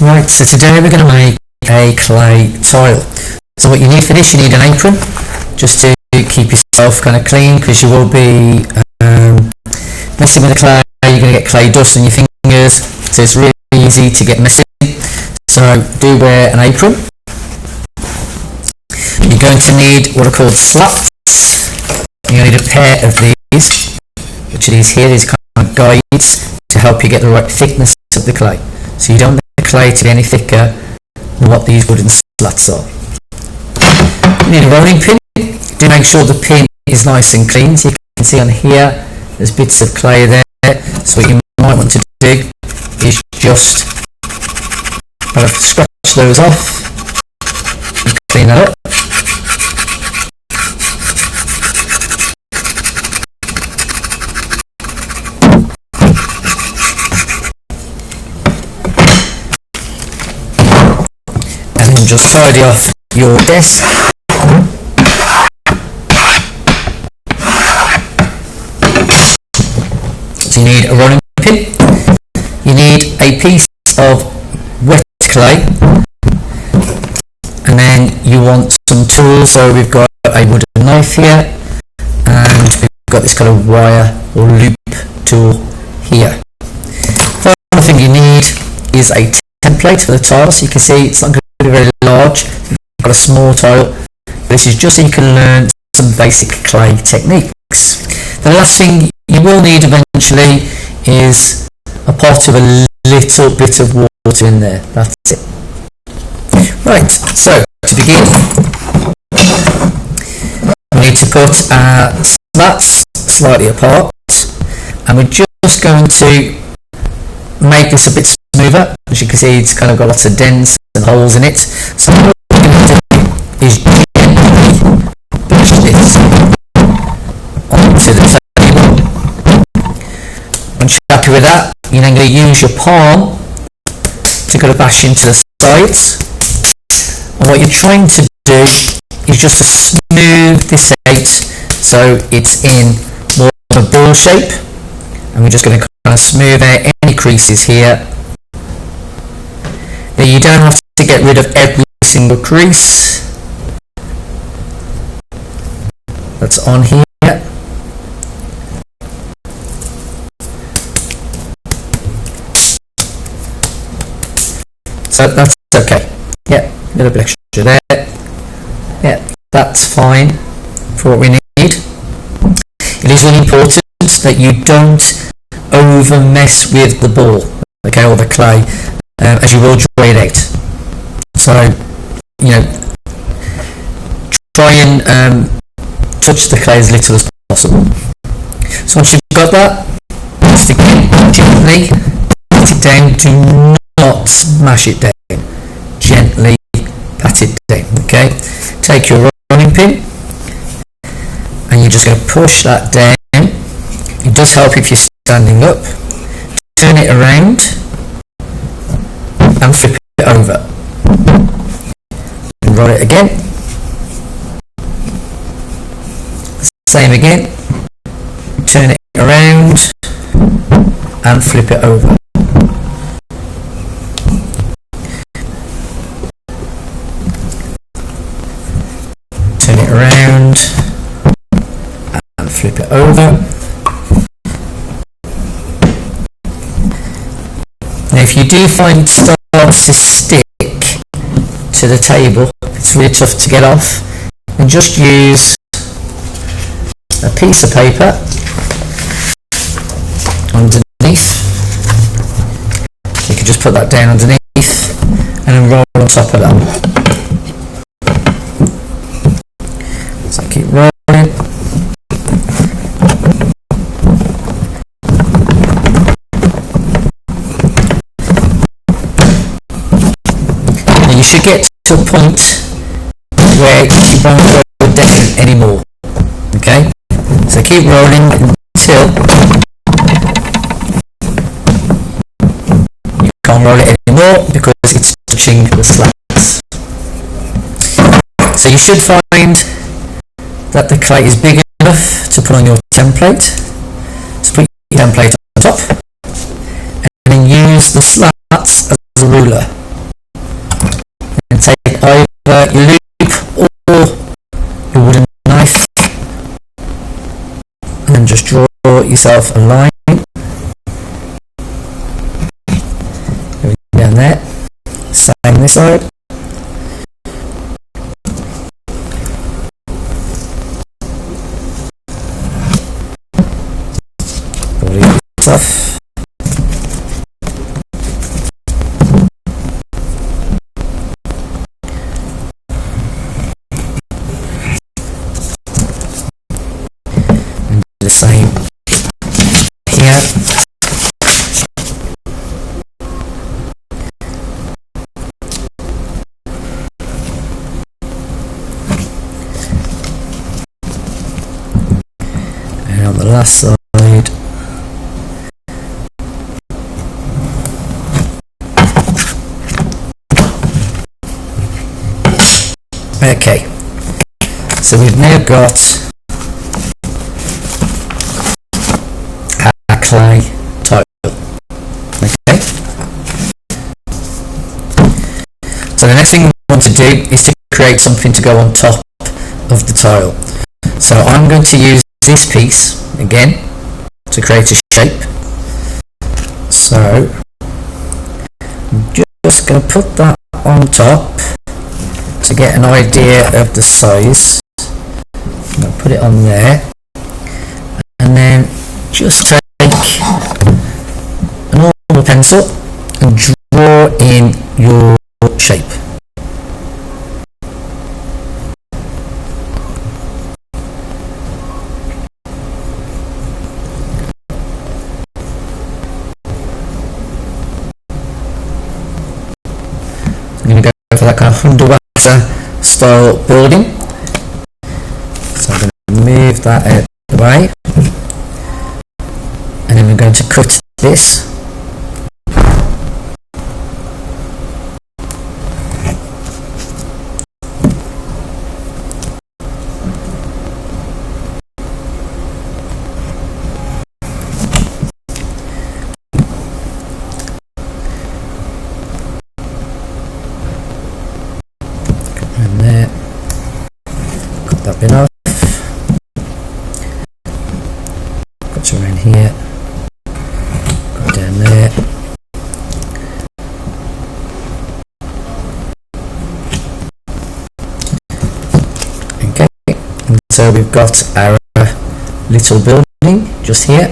Right, so today we're going to make a clay tile. So what you need for this, you need an apron, just to keep yourself kind of clean, because you will be messing with the clay. You're going to get clay dust on your fingers, so it's really easy to get messy. So do wear an apron. You're going to need what are called slats. You're going to need a pair of these, which are these here, these kind of guides to help you get the right thickness of the clay. So you don't want the clay to be any thicker than what these wooden slats are. You need a rolling pin. Do make sure the pin is nice and clean. So you can see on here there's bits of clay there. So what you might want to do is just kind of scratch those off and clean that up. And just tidy off your desk. So you need a rolling pin, you need a piece of wet clay, and then you want some tools. So we've got a wooden knife here, and we've got this kind of wire or loop tool here. Final thing you need is a template for the tile. So you can see it's not going to be very large. You've got a small tile. This is just so you can learn some basic clay techniques. The last thing you will need eventually is a pot of a little bit of water in there. That's it. Right, so to begin, we need to put our slats slightly apart, and we're just going to make this a bit smoother. As you can see, it's kind of got lots of dents and holes in it. So what we're going to do is gently push this onto the table. Once you're happy with that, you're then going to use your palm to kind of bash into the sides. And what you're trying to do is just smooth this out so it's in more of a ball shape. And we're just going to kind of smooth out any creases here. Now you don't have to get rid of every single crease that's on here. So that's okay. Yeah, a little bit extra there. Yeah, that's fine for what we need. It is really important that you don't over mess with the ball, okay, or the clay, as you will dry it out. So, you know, try and touch the clay as little as possible. So once you've got that, just again gently pat it down. Do not smash it down. Gently pat it down. Okay. Take your rolling pin, and you're just going to push that down. It does help if you're standing up. Turn it around and flip it over. And roll it again. Same again. Turn it around and flip it over. Turn it around and flip it over. Now if you do find it starts to stick to the table, it's really tough to get off, then just use a piece of paper underneath. You can just put that down underneath and then roll on top of that. So keep rolling. Now you should get to a point where you won't go down anymore. Okay? So keep rolling until you can't roll it anymore because it's touching the slats. So you should find that the clay is big enough to put on your template. So put your template on top and then use the slats as a ruler. then take either your loop or your wooden knife and just draw yourself a line down there. Same this side. Pull it off. The same here. And on the last side. Okay, so we've now got clay tile. Okay. So the next thing we want to do is to create something to go on top of the tile. So I'm going to use this piece again to create a shape. So I'm just going to put that on top to get an idea of the size. I'm going to put it on there, and then just take a normal pencil and draw in your shape. I'm going to go for that kind of Hundertwasser style building. So I'm going to move that out of the way. And then we're going to cut this. And there. Cut that bit off. Cut around here. Down there. Okay, and so we've got our little building just here.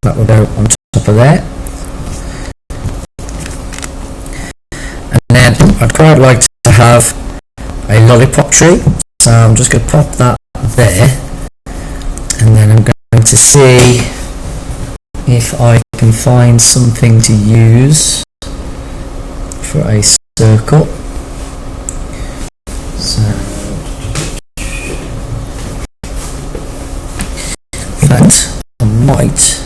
That will go on top of there. And then I'd quite like to have a lollipop tree, so I'm just going to pop that there. And then I'm going to see if I can find something to use for a circle. So, in fact, I might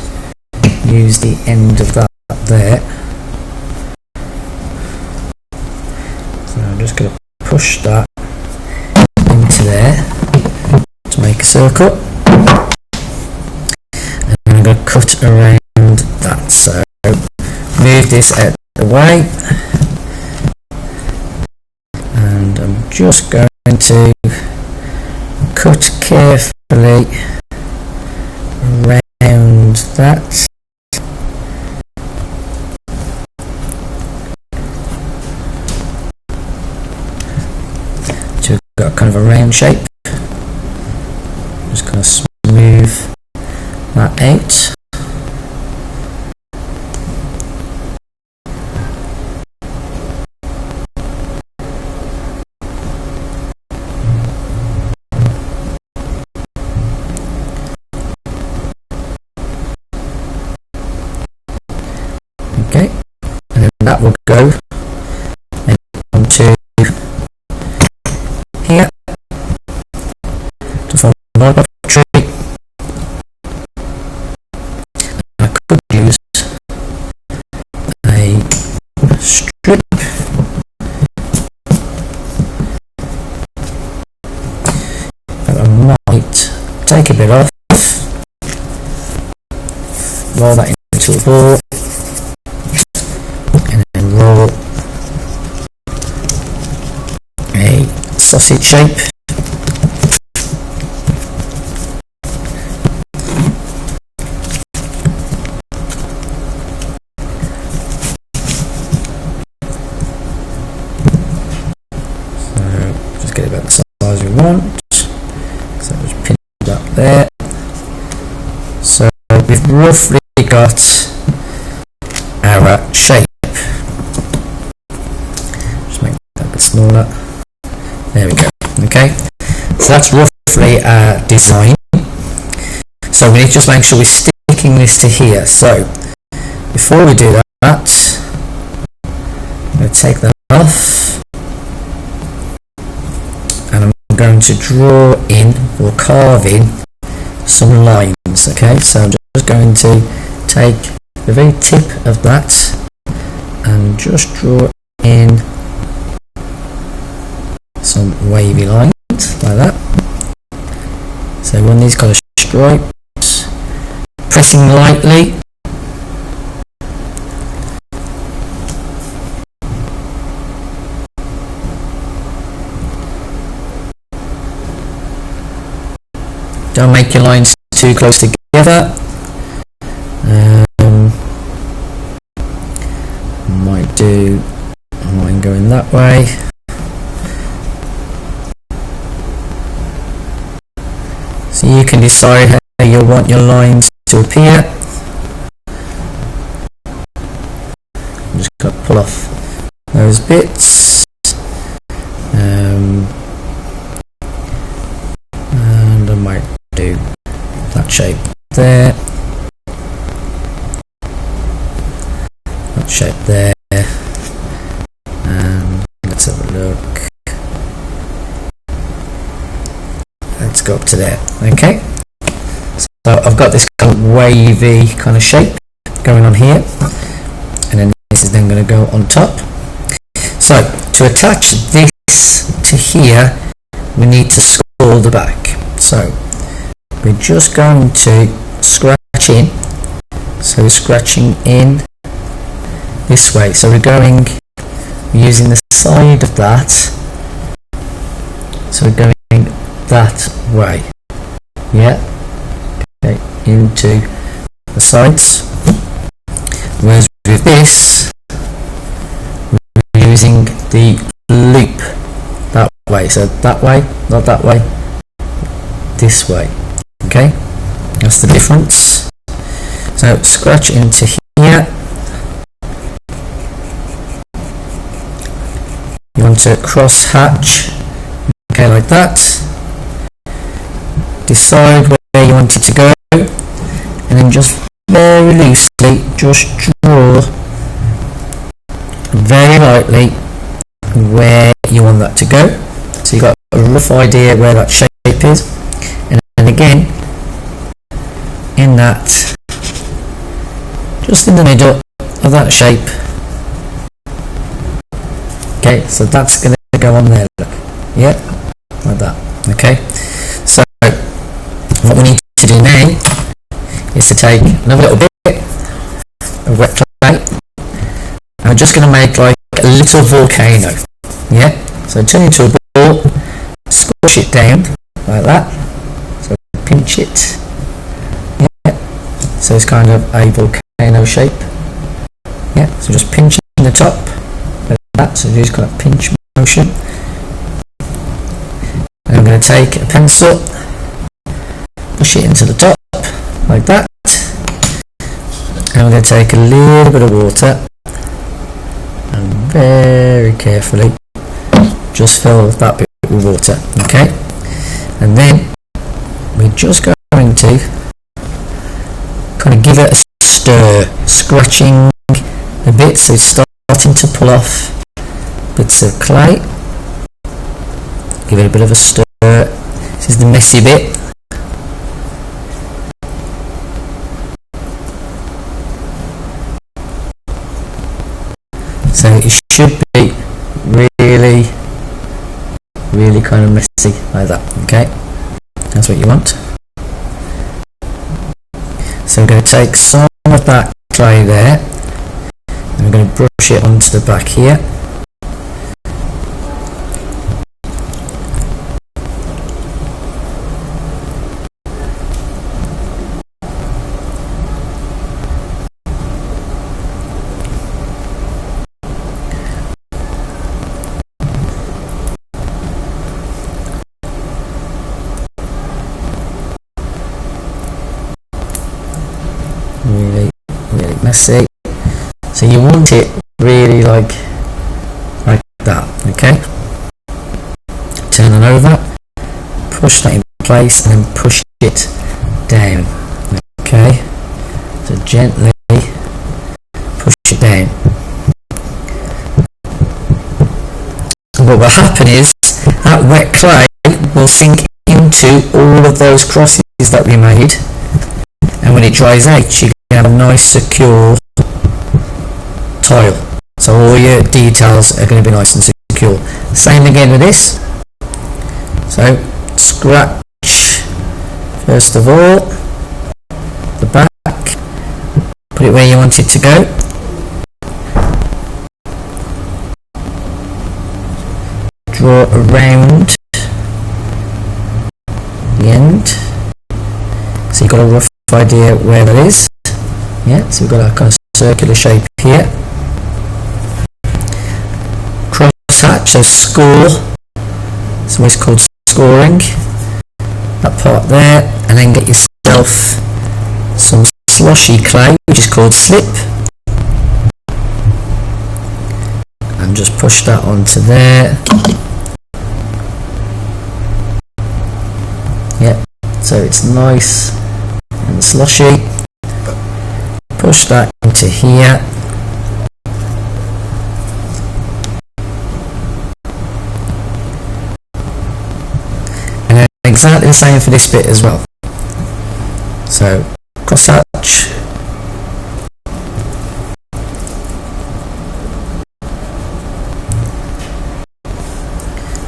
use the end of that there. So I'm just going to push that into there to make a circle. I'm going to cut around that, so move this out of the way, and I'm just going to cut carefully around that. So we've got kind of a round shape. Just going to smooth that out. Okay, and then that will go onto here to form a lollipop tree. I could use a strip that I might take a bit off, roll that into the ball, sausage shape. So just get it about the size we want. So just pin it up there. So we've roughly got our shape. Just make that a bit smaller. There we go. Okay, so that's roughly our design. So we need to just make sure we're sticking this to here. So before we do that, I'm going to take that off, and I'm going to draw in or carve in some lines. Okay, so I'm just going to take the very tip of that and just draw in some wavy lines like that. So one of these kind of stripes, pressing lightly. Don't make your lines too close together. Might do mine going that way. So you can decide how you want your lines to appear. I'm just going to pull off those bits. And I might do that shape there, that shape there, and let's have a look. Let's go up to there. Okay, so I've got this kind of wavy kind of shape going on here, and then this is then going to go on top. So to attach this to here, we need to score the back. So we're just going to scratch in. So we're scratching in this way. So we're using the side of that. So we're going that way. Yeah. Okay, into the sides. Whereas with this, we're using the loop that way. So that way, not that way. This way. Okay, that's the difference. So scratch into here. You want to cross hatch, okay, like that. Decide where you want it to go, and then just very loosely just draw very lightly where you want that to go. So you've got a rough idea where that shape is. And again, in that, just in the middle of that shape. Okay, so that's going to go on there, look. Yeah, like that. Okay, so what we need to do now is to take another little bit of wet clay. I'm just going to make like a little volcano. Yeah, so turn it into a ball, squish it down like that. Pinch it, yeah. So it's kind of a volcano shape, yeah. So just pinch in the top like that. So just kind of pinch motion. And I'm going to take a pencil, push it into the top like that, and I'm going to take a little bit of water and very carefully just fill that bit with water. Okay, and then we're just going to kind of give it a stir, scratching a bit, so it's starting to pull off bits of clay. Give it a bit of a stir. This is the messy bit. So it should be really, really kind of messy like that. Okay. That's what you want. So we're going to take some of that clay there, and we're going to brush it onto the back here. really messy. So you want it really like that, okay? Turn it over, push that in place, and then push it down, okay? So gently push it down. And what will happen is that wet clay will sink into all of those crosses that we made, and when it dries out you can have a nice secure tile. So all your details are going to be nice and secure. Same again with this. So scratch first of all the back, put it where you want it to go, draw around the end so you've got a rough idea where that is. Yeah, so we've got our kind of circular shape here. Crosshatch, a score, it's always called scoring, that part there, and then get yourself some sloshy clay which is called slip, and just push that onto there. Yep, so it's nice and sloshy. Push that into here. And then exactly the same for this bit as well. So crosshatch.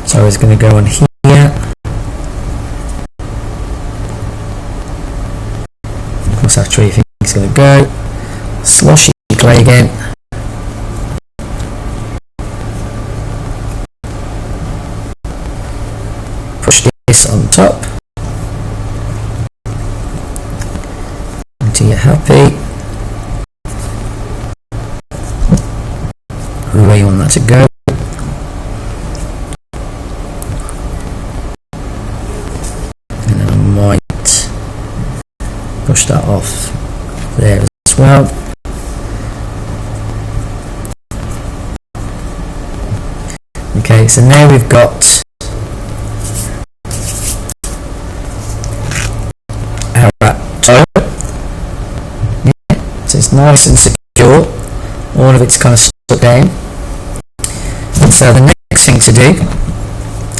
So it's going to go on here. Crosshatch where you think it's going to go. Sloshy clay again. Push this on top until you're happy. Where you want that to go. And then I might push that off there as well. Okay, so now we've got our tile. Yeah, so it's nice and secure. All of it's kind of stuck down. And so the next thing to do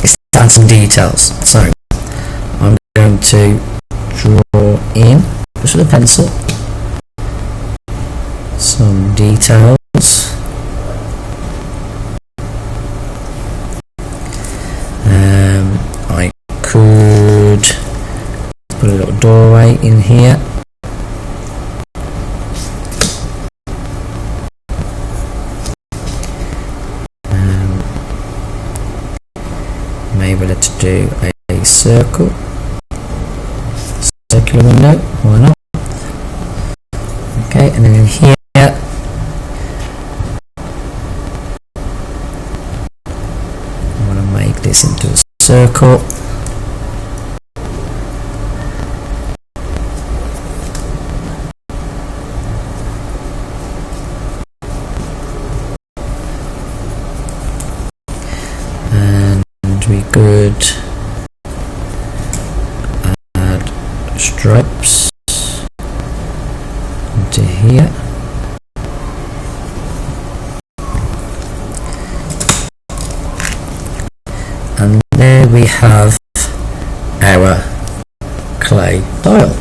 is to add some details. So I'm going to draw in, just with a pencil, some details. I could put a little doorway in here. Maybe let's do a circular window, why not? Okay, and then in here I want to make this into a circle. And we could add stripes into here. And there we have our clay tile.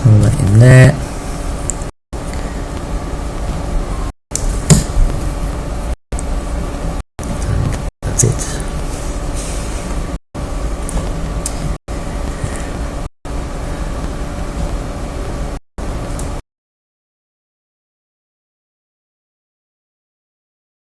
Put that in there. And that's it.